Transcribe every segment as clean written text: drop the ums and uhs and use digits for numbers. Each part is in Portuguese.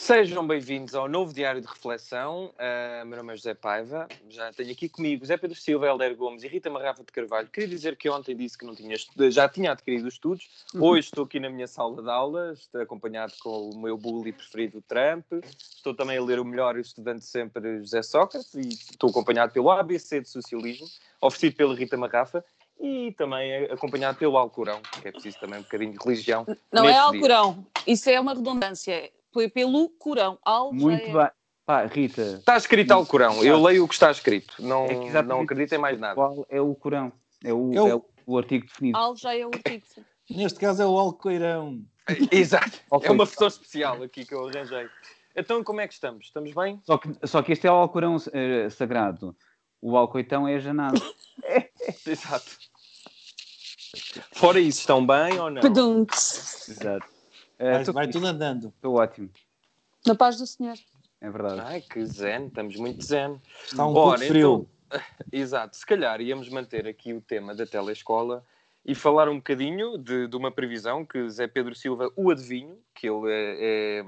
Sejam bem-vindos ao novo Diário de Reflexão. Meu nome é José Paiva. Já tenho aqui comigo Zé Pedro Silva, Helder Gomes e Rita Marrafa de Carvalho. Queria dizer que ontem disse que já tinha adquirido os estudos. Hoje estou aqui na minha sala de aulas, estou acompanhado com o meu bully preferido, Trump. Estou também a ler o melhor estudante sempre, José Sócrates. E estou acompanhado pelo ABC de Socialismo, oferecido pela Rita Marrafa. E também acompanhado pelo Alcorão, que é preciso também um bocadinho de religião. Não é Alcorão, isso é uma redundância. Foi pelo Corão. Muito bem. Pá, Rita. Está escrito Alcorão. Eu leio o que está escrito. Não, é não acredito em mais nada. Qual é o Corão? É o artigo definido. Al já é o artigo. Neste caso é o Alcoirão. Exato. É uma versão especial aqui que eu arranjei. Então, como é que estamos? Estamos bem? Só que este é o Alcorão sagrado. O Alcoitão é janado. Exato. Fora isso, estão bem ou não? Exato. Vai tudo andando. Estou ótimo. Na paz do Senhor. É verdade. Ai, que zen. Estamos muito zen. Está um pouco frio. Então, exato. Se calhar íamos manter aqui o tema da telescola e falar um bocadinho de uma previsão que Zé Pedro Silva, o adivinho, que ele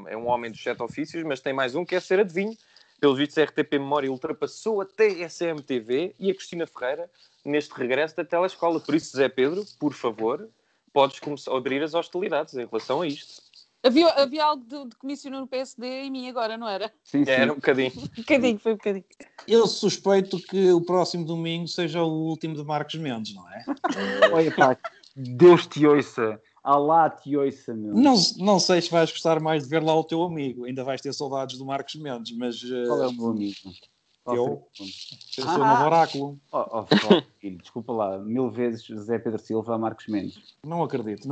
é um homem dos 7 ofícios, mas tem mais um que é ser adivinho. Pelos vistos, a RTP Memória ultrapassou até a SMTV e a Cristina Ferreira neste regresso da telescola. Por isso, Zé Pedro, por favor, podes começar a abrir as hostilidades em relação a isto. Havia algo de comissionou no PSD em mim agora, não era? Sim. Era um bocadinho. Foi um bocadinho. Eu suspeito que o próximo domingo seja o último de Marcos Mendes, não é? Olha, pá, Deus te ouça. Alá te ouça, meu. Não sei se vais gostar mais de ver lá o teu amigo. Ainda vais ter saudades do Marcos Mendes, mas... Qual é o meu amigo? Eu sou o novo oráculo. Filho, desculpa lá. 1000 vezes José Pedro Silva a Marcos Mendes. Não acredito.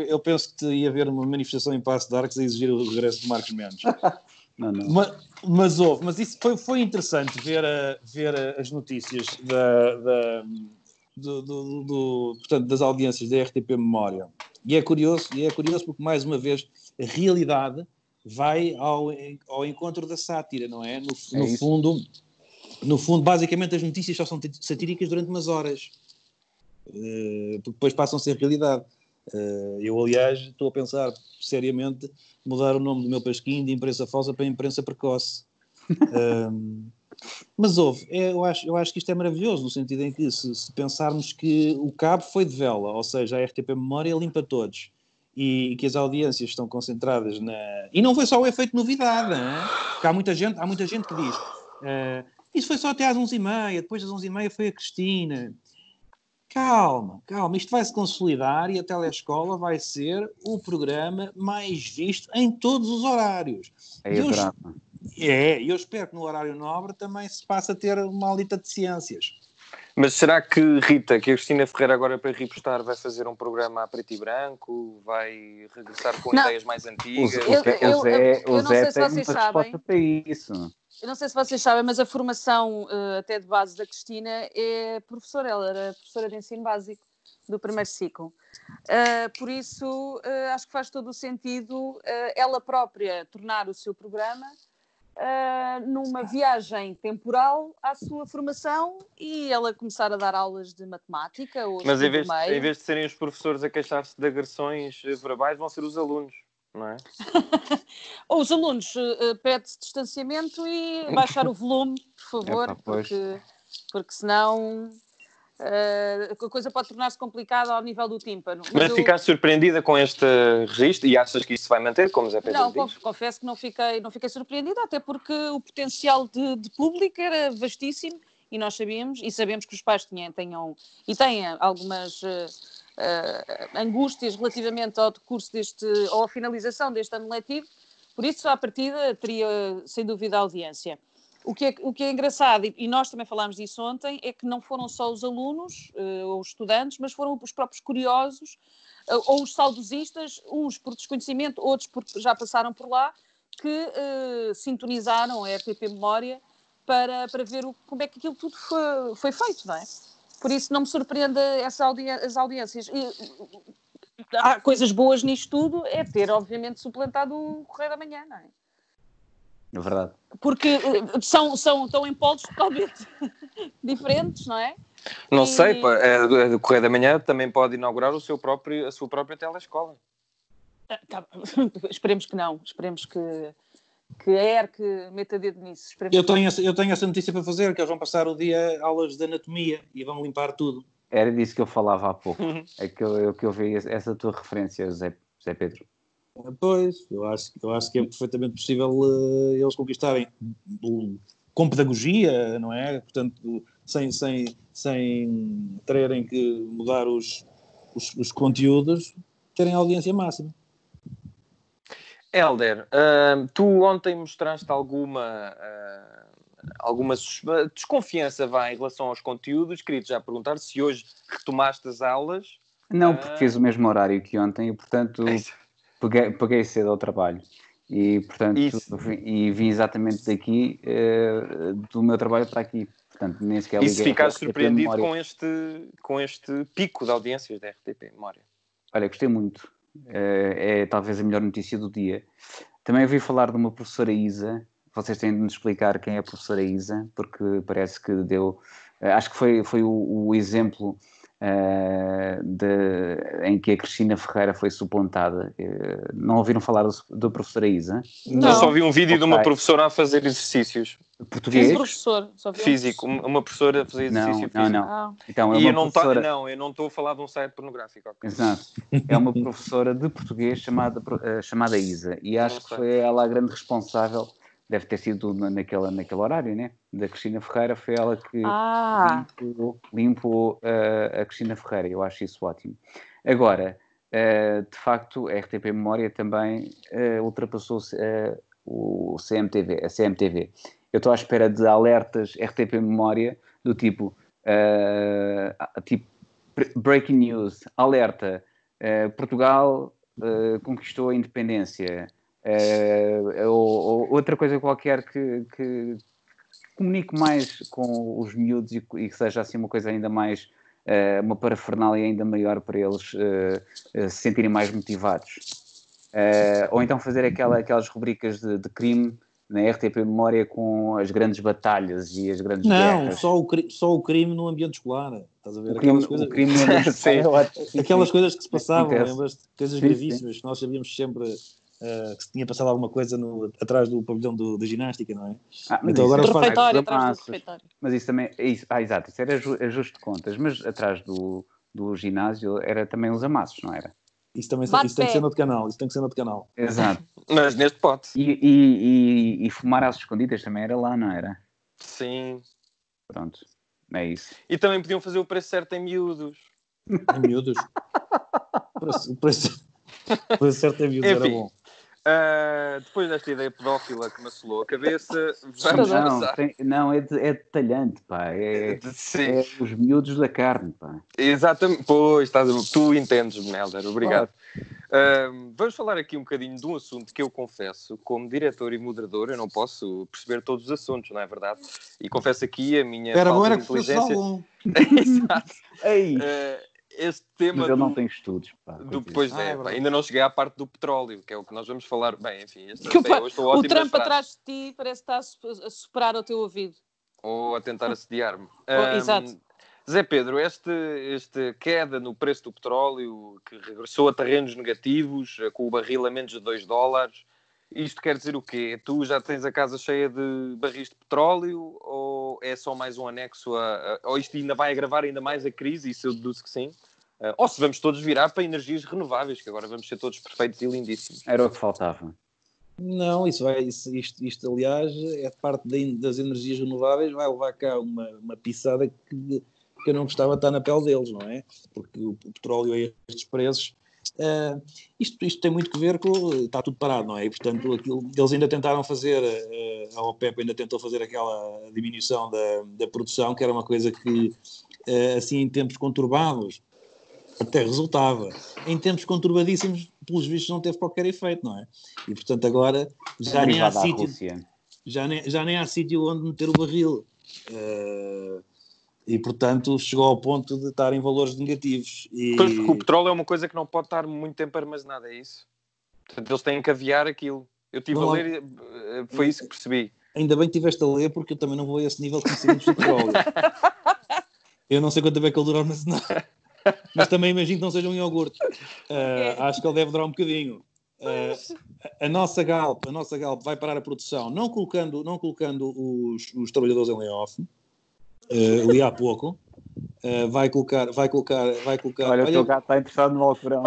Eu penso que ia haver uma manifestação em Passo de Arcos a exigir o regresso de Marcos Mendes. Não. Mas isso foi interessante ver as notícias portanto, das audiências da RTP Memória. E é curioso porque, mais uma vez, a realidade vai ao encontro da sátira, não é? No fundo, basicamente, as notícias só são satíricas durante umas horas. Porque depois passam a ser realidade. Eu, aliás, estou a pensar seriamente mudar o nome do meu pasquinho de imprensa falsa para imprensa precoce. Mas eu acho que isto é maravilhoso, no sentido em que, se pensarmos que o cabo foi de vela, ou seja, a RTP Memória limpa todos, e que as audiências estão concentradas na... E não foi só o efeito novidade, hein? Porque há muita gente que diz isso foi só até às 11h30, depois das 11h30 foi a Cristina. Calma, isto vai se consolidar e a telescola vai ser o programa mais visto em todos os horários. Eu espero que no horário nobre também se passe a ter uma alita de ciências. Mas será que, Rita, que a Cristina Ferreira agora para repostar vai fazer um programa a preto e branco? Vai regressar com ideias mais antigas? O Zé tem muita resposta para isso. Eu não sei se vocês sabem, mas a formação até de base da Cristina é professora. Ela era professora de ensino básico do primeiro ciclo. Por isso, acho que faz todo o sentido ela própria tornar o seu programa numa viagem temporal à sua formação e ela começar a dar aulas de matemática. Mas em vez de serem os professores a queixar-se de agressões verbais, vão ser os alunos, não é? Ou os alunos, pede-se distanciamento e baixar o volume, por favor, porque senão a coisa pode tornar-se complicada ao nível do tímpano. Mas ficaste surpreendida com este registro e achas que isso se vai manter, como Zé Pedro diz? Não, confesso que não fiquei surpreendida, até porque o potencial de público era vastíssimo e nós sabemos que os pais têm algumas angústias relativamente ao decurso ou à finalização deste ano letivo, por isso, à partida, teria sem dúvida a audiência. O que é engraçado, e nós também falámos disso ontem, é que não foram só os alunos ou os estudantes, mas foram os próprios curiosos ou os saudosistas, uns por desconhecimento, outros porque já passaram por lá, que sintonizaram a RTP Memória para ver como é que aquilo tudo foi feito, não é? Por isso não me surpreende as audiências. Há coisas boas nisto tudo, é ter, obviamente, suplantado o Correio da Manhã, não é? É verdade. Porque estão em polos totalmente diferentes, não é? Não sei, o Correio da Manhã também pode inaugurar a sua própria telescola. Esperemos que não. Esperemos que que a ERC meta dedo nisso. Eu tenho essa notícia para fazer, que eles vão passar o dia aulas de anatomia e vão limpar tudo. Era disso que eu falava há pouco. É que eu vi essa tua referência, José Pedro. Pois, eu acho que é perfeitamente possível eles conquistarem com pedagogia, não é? Portanto, sem terem que mudar os conteúdos, terem audiência máxima. Hélder, tu ontem mostraste alguma desconfiança em relação aos conteúdos. Queria-te já perguntar se hoje retomaste as aulas. Não, porque fiz o mesmo horário que ontem e, portanto, peguei cedo ao trabalho. E, portanto, vim exatamente daqui, do meu trabalho para aqui. Portanto, nem sequer liguei. E se ficaste surpreendido com este pico de audiências da RTP Memória? Olha, gostei muito. É talvez a melhor notícia do dia. Também ouvi falar de uma professora Isa. Vocês têm de nos explicar quem é a professora Isa, porque parece que deu... acho que foi o exemplo em que a Cristina Ferreira foi suplantada. Não ouviram falar da professora Isa? Não. Eu só vi um vídeo de uma professora a fazer exercícios. Português? Um professor. Físico. Uma professora a fazer exercício físico. Não. Então, E eu não estou a falar de um site pornográfico. Okay. Exato. É uma professora de português chamada Isa. E acho que foi ela a grande responsável. Deve ter sido naquele horário, né? Da Cristina Ferreira. Foi ela que limpou a Cristina Ferreira. Eu acho isso ótimo. Agora, de facto, a RTP Memória também ultrapassou a CMTV. Eu estou à espera de alertas RTP Memória do tipo breaking news, alerta, Portugal conquistou a independência, ou outra coisa qualquer que comunique mais com os miúdos e que seja assim uma coisa ainda mais, uma parafernália ainda maior para eles se sentirem mais motivados. Ou então fazer aquelas rubricas de crime na RTP Memória com as grandes batalhas e as grandes guerras. Não, só o crime no ambiente escolar. Estás a ver? O crime no ambiente escolar. Aquelas coisas que se passavam, lembras-te? Coisas gravíssimas, que nós sabíamos sempre que se tinha passado alguma coisa atrás do pavilhão da ginástica, não é? Então agora refeitório, atrás do refeitório. Mas isso também... exato, isso era ajuste de contas, mas atrás do ginásio era também os amassos, não era? Isso tem que ser no outro canal. Exato. Mas neste pote. E fumar às escondidas também era lá, não era? Sim. Pronto, é isso. E também podiam fazer o preço certo em miúdos. Em miúdos? O preço certo em miúdos era bom. Depois desta ideia pedófila que me assolou a cabeça, vamos passar. Não, é detalhante, pá. É os miúdos da carne, pá. Exatamente. Pois, tu entendes-me, Hélder. Obrigado. Vamos falar aqui um bocadinho de um assunto que eu confesso, como diretor e moderador, eu não posso perceber todos os assuntos, não é verdade? E confesso aqui a minha falta de inteligência. Exato. Este tema. Mas eu não tenho estudos. Pá, ainda não cheguei à parte do petróleo, que é o que nós vamos falar. Bem, enfim, o Trump atrás de ti parece estar a superar o teu ouvido. Ou a tentar assediar-me. Exato. Zé Pedro, esta queda no preço do petróleo, que regressou a terrenos negativos, com o barril a menos de $2, isto quer dizer o quê? Tu já tens a casa cheia de barris de petróleo ou é só mais um anexo ou isto ainda vai agravar ainda mais a crise? Isso eu deduzo que sim. Ou se vamos todos virar para energias renováveis, que agora vamos ser todos perfeitos e lindíssimos. Era o que faltava. Não, isto aliás, é parte das energias renováveis, vai levar cá uma pisada que eu não gostava de estar na pele deles, não é? Porque o petróleo a estes preços... isto tem muito que ver com... Está tudo parado, não é? E, portanto, eles ainda tentaram fazer... a OPEP ainda tentou fazer aquela diminuição da produção, que era uma coisa que, assim, em tempos conturbados, até resultava. Em tempos conturbadíssimos, pelos vistos, não teve qualquer efeito, não é? E, portanto, agora já nem há sítio onde meter o barril. E, portanto, chegou ao ponto de estar em valores negativos. Porque o petróleo é uma coisa que não pode estar muito tempo armazenada, é isso? Portanto, eles têm que aviar aquilo. Eu estive a ler, foi isso que percebi. Ainda bem que estiveste a ler, porque eu também não vou a esse nível de conhecimento de petróleo. Eu não sei quanto tempo é que ele dura armazenado. Mas também imagino que não seja um iogurte. Acho que ele deve durar um bocadinho. A nossa Galp vai parar a produção, não colocando os trabalhadores em layoff, ali há pouco. Vai colocar. Olha, o teu gato está interessado no Alcorão.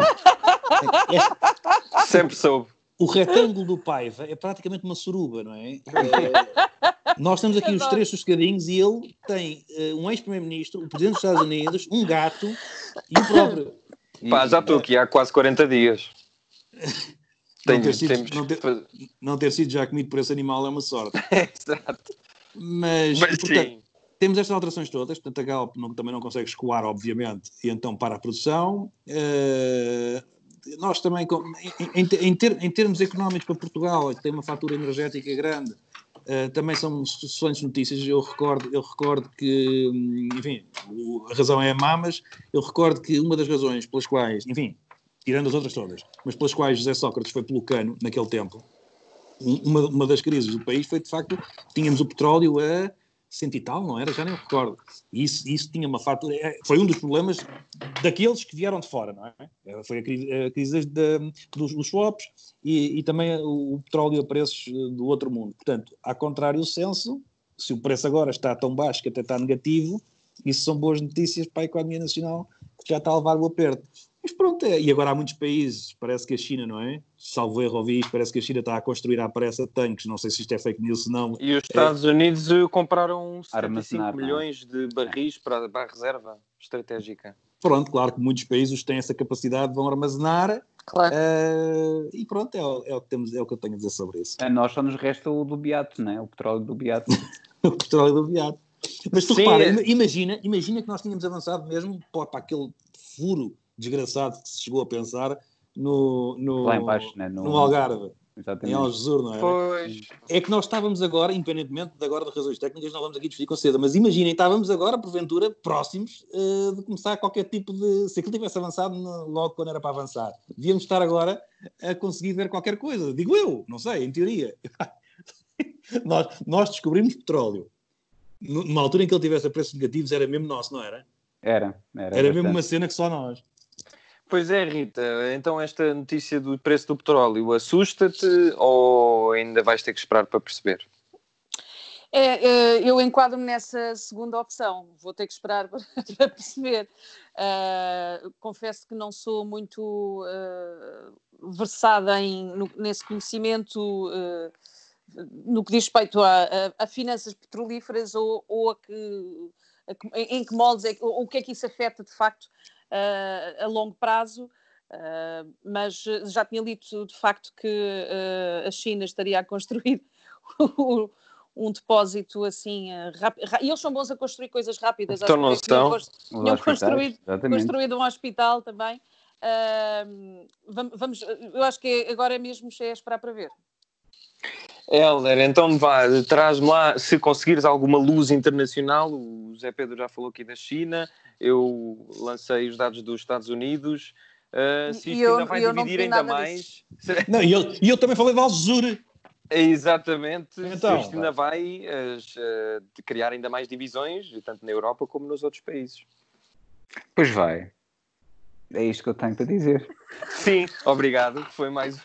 Sempre soube. O retângulo do Paiva é praticamente uma suruba, não é? Nós temos aqui os três sossegadinhos e ele tem um ex-primeiro-ministro, o presidente dos Estados Unidos, um gato e o próprio. Pá, já estou aqui há quase 40 dias. Não ter sido já comido por esse animal é uma sorte. Exato. Mas portanto, sim. Temos estas alterações todas, portanto a Galp também não consegue escoar, obviamente, e então para a produção. Nós também, em termos económicos para Portugal, que tem uma fatura energética grande, também são excelentes notícias. Eu recordo que, enfim, a razão é a má, mas eu recordo que uma das razões pelas quais, enfim, tirando as outras todas, mas pelas quais José Sócrates foi pelo cano naquele tempo, uma das crises do país foi, de facto, tínhamos o petróleo a 100 e tal, não era? Já nem me recordo. E isso tinha uma fatura. Foi um dos problemas daqueles que vieram de fora, não é? Foi a crise dos swaps e também o petróleo a preços do outro mundo. Portanto, ao contrário do senso, se o preço agora está tão baixo que até está negativo, isso são boas notícias para a economia nacional, que já está a levar o aperto. Mas pronto, e agora há muitos países, parece que a China, não é? Salvo erro, ouvi isto, parece que a China está a construir à pressa tanques, não sei se isto é fake news, não. E os Estados Unidos compraram 75 Armazenar, milhões de barris para a reserva estratégica. Pronto, claro que muitos países têm essa capacidade, vão armazenar. Claro. E pronto, é o que temos, é o que eu tenho a dizer sobre isso. A nós só nos resta o do Beato, não é? O petróleo do Beato. O petróleo do Beato. Mas tu Sim, repara, imagina que nós tínhamos avançado mesmo para aquele furo desgraçado que se chegou a pensar lá embaixo, né? no Algarve, exatamente. em Algesur, não é? Pois. É que nós estávamos agora, independentemente de agora de razões técnicas, não vamos aqui discutir com cedo, mas imaginem, estávamos agora, porventura, próximos de começar qualquer tipo de... Se aquilo tivesse avançado logo quando era para avançar, devíamos estar agora a conseguir ver qualquer coisa. Digo eu, não sei, em teoria. nós descobrimos petróleo. Numa altura em que ele tivesse a preços negativos, era mesmo nosso, não era? Era mesmo uma cena que só nós. Pois é, Rita, então esta notícia do preço do petróleo assusta-te ou ainda vais ter que esperar para perceber? Eu enquadro-me nessa segunda opção, vou ter que esperar para perceber. Confesso que não sou muito versada nesse conhecimento no que diz respeito a finanças petrolíferas ou em que moldes, ou o que é que isso afeta de facto a longo prazo, mas já tinha lido de facto que a China estaria a construir um depósito assim rápido, e eles são bons a construir coisas rápidas. Então não são. Tinham construído um hospital também. Eu acho que agora mesmo é esperar para ver. Hélder, então traz-me lá, se conseguires alguma luz internacional, o Zé Pedro já falou aqui da China, eu lancei os dados dos Estados Unidos, se isto ainda vai dividir ainda mais... Não, e eu também falei de Algesur. Exatamente, então, se isto ainda vai criar ainda mais divisões, tanto na Europa como nos outros países. Pois vai. É isto que eu tenho para dizer. Sim, obrigado, foi mais...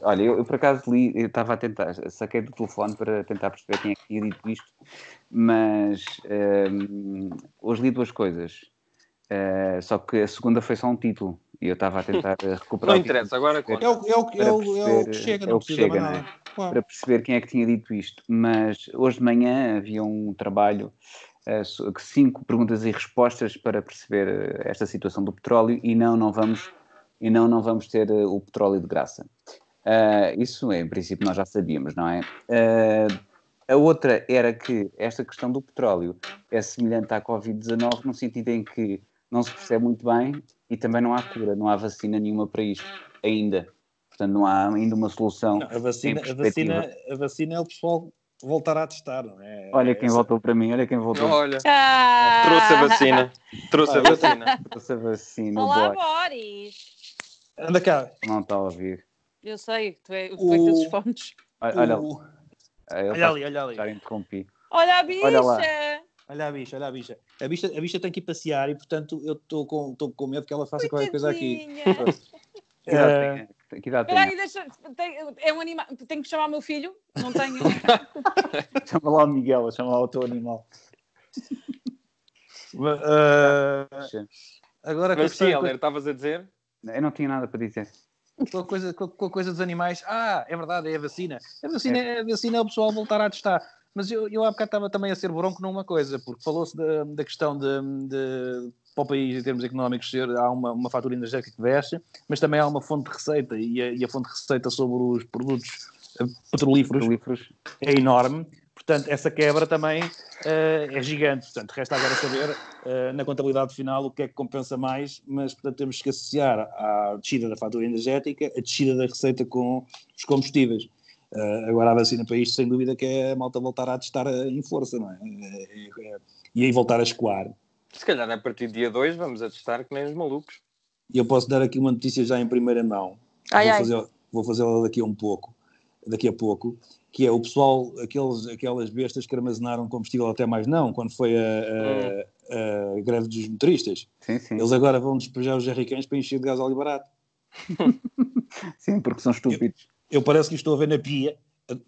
Olha, eu por acaso li, eu estava a tentar, saquei do telefone para tentar perceber quem é que tinha dito isto, mas hoje li duas coisas, só que a segunda foi só um título e eu estava a tentar recuperar. Não interessa, agora é o que chega, não precisa mais nada. Claro. Para perceber quem é que tinha dito isto, mas hoje de manhã havia um trabalho, 5 perguntas e respostas para perceber esta situação do petróleo e não vamos ter o petróleo de graça. Isso, em princípio, nós já sabíamos, não é? A outra era que esta questão do petróleo é semelhante à Covid-19 no sentido em que não se percebe muito bem e também não há cura, não há vacina nenhuma para isto ainda. Portanto, não há ainda uma solução. Não, a vacina é o pessoal voltar a testar, não é? Olha quem voltou para mim, olha quem voltou. Olha, trouxe a vacina. Trouxe a vacina. Olá, Boris. Anda cá. Não está a ouvir. Eu sei, tu é esses fones. Olha ali. Já interrompi. Olha a bicha. Olha lá. Olha a bicha, olha a bicha. A bicha tem que ir passear e, portanto, eu estou com medo que ela faça qualquer coisa aqui. Que idade tem? Que idade tem? Espera aí, é um animal. Tenho que chamar o meu filho? Não tenho. Chama lá o Miguel, chama lá o teu animal. Agora Mas sim, Helder, estavas a dizer? Eu não tinha nada para dizer. Com a coisa dos animais. É verdade, é a vacina. A vacina é o pessoal voltar a testar. Mas eu há bocado estava também a ser bronco numa coisa, porque falou-se da questão de para o país, em termos económicos, há uma fatura energética que desce, mas também há uma fonte de receita, e a fonte de receita sobre os produtos petrolíferos é enorme. Portanto, essa quebra também é gigante. Portanto, resta agora saber, na contabilidade final, o que é que compensa mais, mas, portanto, temos que associar à descida da fatura energética a descida da receita com os combustíveis. Agora a vacina para isto, sem dúvida, que é a malta voltar a testar em força, não é? E aí voltar a escoar. Se calhar a partir do dia 2 vamos a testar que nem os malucos. E eu posso dar aqui uma notícia já em primeira mão. Vou fazê-la daqui a pouco, que é o pessoal, aquelas bestas que armazenaram combustível até mais não, quando foi a greve dos motoristas. Sim, sim. Eles agora vão despejar os jerrycans para encher de gás óleo barato. Sim, porque são estúpidos. Eu parece que estou a ver na pia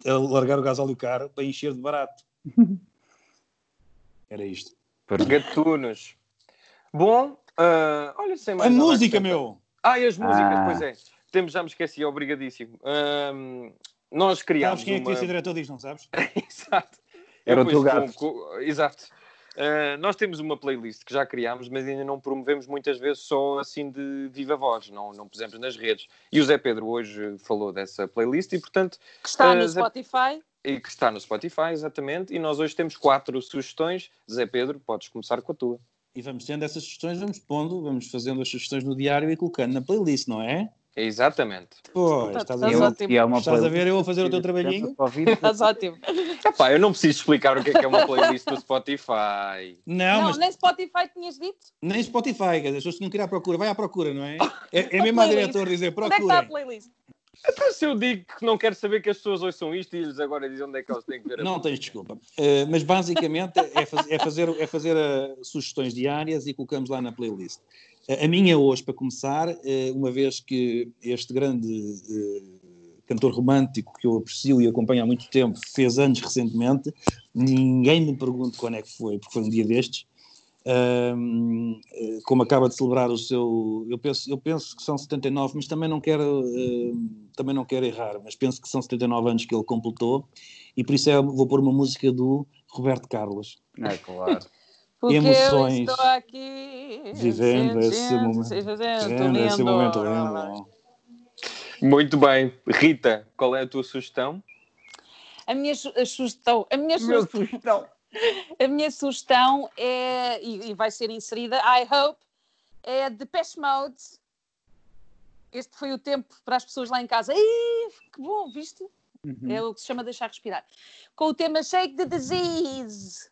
a largar o gás óleo caro para encher de barato. Era isto. Gatunos. Bom, olha, sem mais A nada música, a meu! e as músicas, pois é. Já me esqueci, obrigadíssimo. Nós criámos Sabes quem é que devia ser diretor disto, não sabes? Exato. Era o teu gato. Exato. Nós temos uma playlist que já criámos, mas ainda não promovemos muitas vezes só assim de viva voz, não pusemos nas redes. E o Zé Pedro hoje falou dessa playlist e, portanto... Que está no Spotify. E que está no Spotify, exatamente. E nós hoje temos 4 sugestões. Zé Pedro, podes começar com a tua. E vamos tendo essas sugestões, vamos fazendo as sugestões no diário e colocando na playlist, não é? Exatamente. Pois, estás a ver eu a fazer o teu trabalhinho? Estás ótimo. Eu não preciso explicar o que é uma playlist do Spotify. Não, nem Spotify tinhas dito? Nem Spotify, as pessoas tinham que ir à procura. Vai à procura, não é? É mesmo a diretor dizer procura. Onde é que está a playlist? Então, se eu digo que não quero saber que as pessoas ouçam isto e eles agora dizem onde é que eles têm que ver a Não tens desculpa. Mas basicamente é fazer sugestões diárias e colocamos lá na playlist. A minha hoje, para começar, uma vez que este grande cantor romântico que eu aprecio e acompanho há muito tempo fez anos recentemente, ninguém me pergunta quando é que foi, porque foi um dia destes. Como acaba de celebrar o seu... Eu penso que são 79, mas também não quero errar, mas penso que são 79 anos que ele completou, e por isso vou pôr uma música do Roberto Carlos. É claro. Porque emoções, eu estou aqui vivendo esse momento lindo. Muito bem. Rita, qual é a tua sugestão? A minha sugestão é, e vai ser inserida, I hope, é Depeche Mode. Este foi o tempo para as pessoas lá em casa. Que bom, viste? Uhum. É o que se chama deixar respirar. Com o tema Shake the Disease.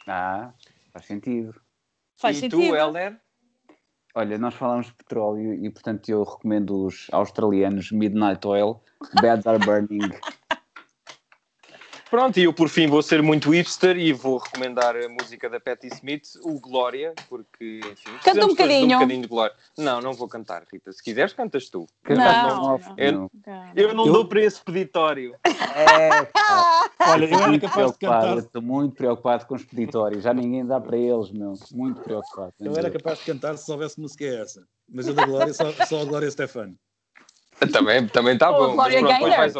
Faz sentido. Faz sentido. Tu, Helder? Olha, nós falamos de petróleo e, portanto, eu recomendo os australianos Midnight Oil, Beds Are Burning. Pronto, e eu por fim vou ser muito hipster e vou recomendar a música da Patti Smith, o Glória, porque, enfim... Canta um bocadinho. Um bocadinho de Glória. Não vou cantar, Rita. Se quiseres, cantas tu. Eu não dou para esse peditório. Olha, eu era capaz de cantar... Estou muito preocupado com os peditórios. Já ninguém dá para eles, meu. Muito preocupado. Eu era capaz de cantar se soubesse música é essa. Mas eu da Glória, só a Glória Stefano. Também está bom.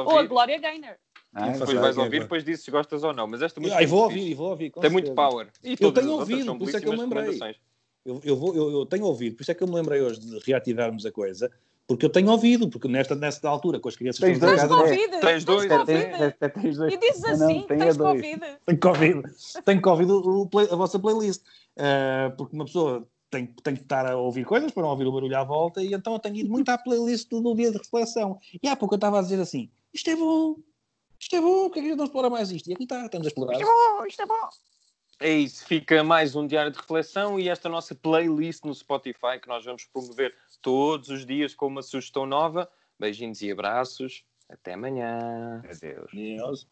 Ou a Glória Gaynor. Depois vais ouvir, depois dizes se gostas ou não. Mas esta música vou ouvir. Tem muito power. E eu tenho ouvido, por isso é que eu me lembrei. Eu tenho ouvido, por isso é que eu me lembrei hoje de reativarmos a coisa, porque eu tenho ouvido, porque nesta altura, com as crianças... Tens dois. Tens dois. E dizes assim, tens Covid. Tenho Covid a vossa playlist. Porque uma pessoa tem que estar a ouvir coisas para não ouvir o barulho à volta, e então eu tenho ido muito à playlist do dia de reflexão. E há pouco eu estava a dizer assim, isto é bom, porque é que a gente não explora mais isto? E aqui estamos a explorar. Isto é bom. É isso, fica mais um diário de reflexão e esta nossa playlist no Spotify que nós vamos promover todos os dias com uma sugestão nova. Beijinhos e abraços. Até amanhã. Adeus. Adeus.